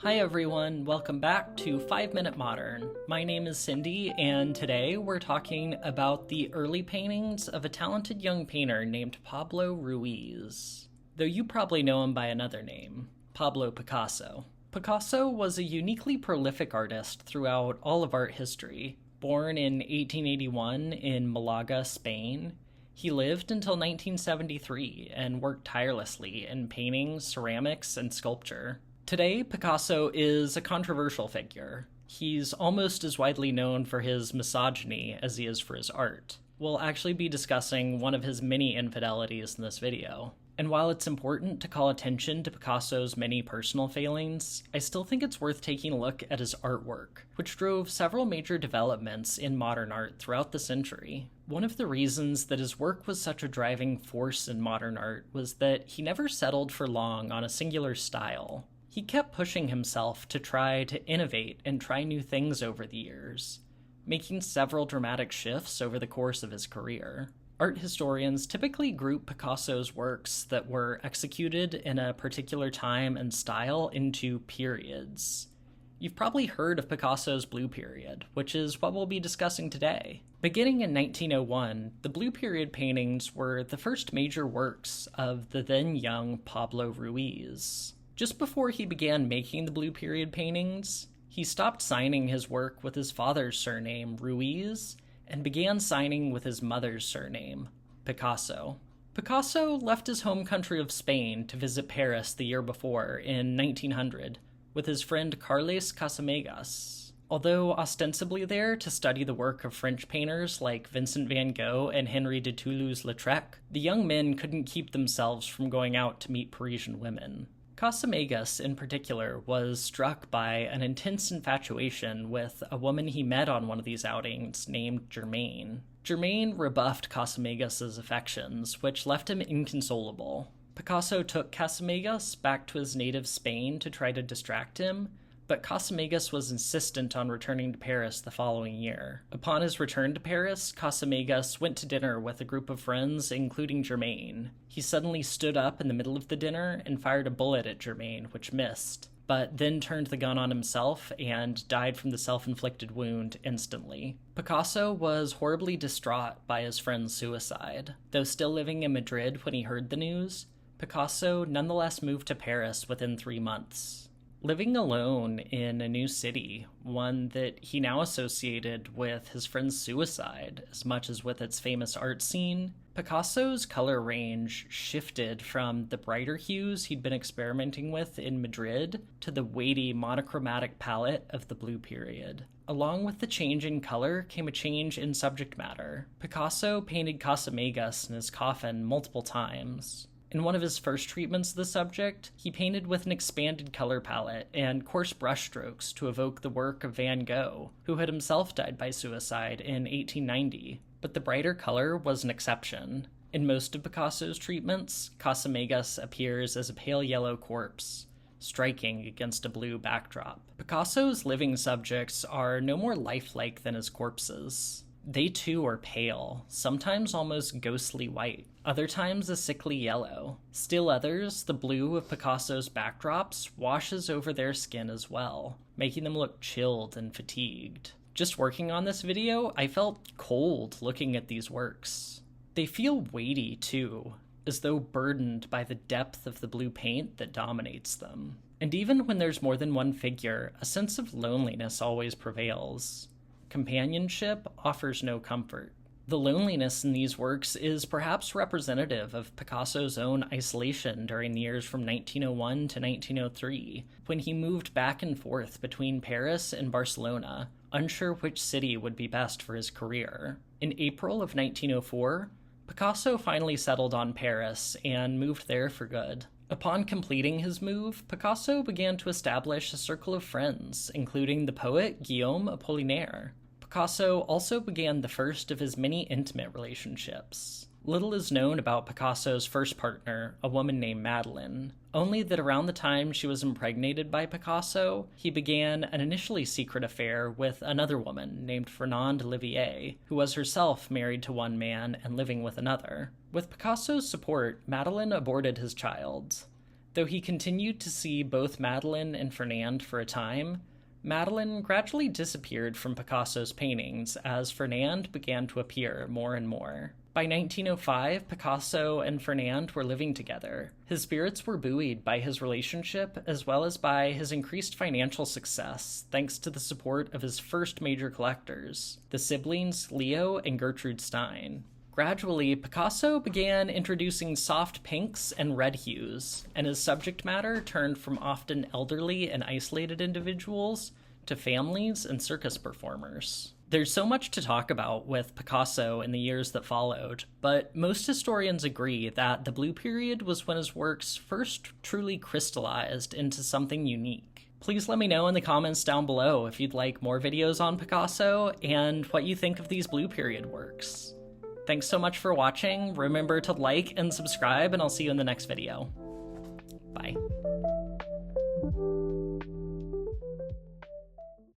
Hi everyone, welcome back to 5 Minute Modern. My name is Cindy, and today we're talking about the early paintings of a talented young painter named Pablo Ruiz. Though you probably know him by another name, Pablo Picasso. Picasso was a uniquely prolific artist throughout all of art history. Born in 1881 in Malaga, Spain, he lived until 1973 and worked tirelessly in painting, ceramics, and sculpture. Today, Picasso is a controversial figure. He's almost as widely known for his misogyny as he is for his art. We'll actually be discussing one of his many infidelities in this video. And while it's important to call attention to Picasso's many personal failings, I still think it's worth taking a look at his artwork, which drove several major developments in modern art throughout the century. One of the reasons that his work was such a driving force in modern art was that he never settled for long on a singular style. He kept pushing himself to try to innovate and try new things over the years, making several dramatic shifts over the course of his career. Art historians typically group Picasso's works that were executed in a particular time and style into periods. You've probably heard of Picasso's Blue Period, which is what we'll be discussing today. Beginning in 1901, the Blue Period paintings were the first major works of the then young Pablo Ruiz. Just before he began making the Blue Period paintings, he stopped signing his work with his father's surname, Ruiz, and began signing with his mother's surname, Picasso. Picasso left his home country of Spain to visit Paris the year before, in 1900, with his friend Carles Casamegas. Although ostensibly there to study the work of French painters like Vincent van Gogh and Henri de Toulouse-Lautrec, the young men couldn't keep themselves from going out to meet Parisian women. Casamegas, in particular, was struck by an intense infatuation with a woman he met on one of these outings named Germaine. Germaine rebuffed Casamegas' affections, which left him inconsolable. Picasso took Casamegas back to his native Spain to try to distract him, but Casamegas was insistent on returning to Paris the following year. Upon his return to Paris, Casamegas went to dinner with a group of friends, including Germaine. He suddenly stood up in the middle of the dinner and fired a bullet at Germaine, which missed, but then turned the gun on himself and died from the self-inflicted wound instantly. Picasso was horribly distraught by his friend's suicide. Though still living in Madrid when he heard the news, Picasso nonetheless moved to Paris within 3 months. Living alone in a new city, one that he now associated with his friend's suicide as much as with its famous art scene, Picasso's color range shifted from the brighter hues he'd been experimenting with in Madrid to the weighty monochromatic palette of the Blue Period. Along with the change in color came a change in subject matter. Picasso painted Casamegas in his coffin multiple times. In one of his first treatments of the subject, he painted with an expanded color palette and coarse brushstrokes to evoke the work of Van Gogh, who had himself died by suicide in 1890, but the brighter color was an exception. In most of Picasso's treatments, Casamegas appears as a pale yellow corpse, striking against a blue backdrop. Picasso's living subjects are no more lifelike than his corpses. They too are pale, sometimes almost ghostly white, other times a sickly yellow. Still others, the blue of Picasso's backdrops washes over their skin as well, making them look chilled and fatigued. Just working on this video, I felt cold looking at these works. They feel weighty too, as though burdened by the depth of the blue paint that dominates them. And even when there's more than one figure, a sense of loneliness always prevails. Companionship offers no comfort. The loneliness in these works is perhaps representative of Picasso's own isolation during the years from 1901 to 1903, when he moved back and forth between Paris and Barcelona, unsure which city would be best for his career. In April of 1904, Picasso finally settled on Paris and moved there for good. Upon completing his move, Picasso began to establish a circle of friends, including the poet Guillaume Apollinaire. Picasso also began the first of his many intimate relationships. Little is known about Picasso's first partner, a woman named Marilyn, only that around the time she was impregnated by Picasso, he began an initially secret affair with another woman named Fernande Olivier, who was herself married to one man and living with another. With Picasso's support, Marilyn aborted his child. Though he continued to see both Malén and Fernand for a time, Malén gradually disappeared from Picasso's paintings as Fernand began to appear more and more. By 1905, Picasso and Fernand were living together. His spirits were buoyed by his relationship as well as by his increased financial success, thanks to the support of his first major collectors, the siblings Leo and Gertrude Stein. Gradually, Picasso began introducing soft pinks and red hues, and his subject matter turned from often elderly and isolated individuals to families and circus performers. There's so much to talk about with Picasso in the years that followed, but most historians agree that the Blue Period was when his works first truly crystallized into something unique. Please let me know in the comments down below if you'd like more videos on Picasso and what you think of these Blue Period works. Thanks so much for watching. Remember to like and subscribe, and I'll see you in the next video. Bye.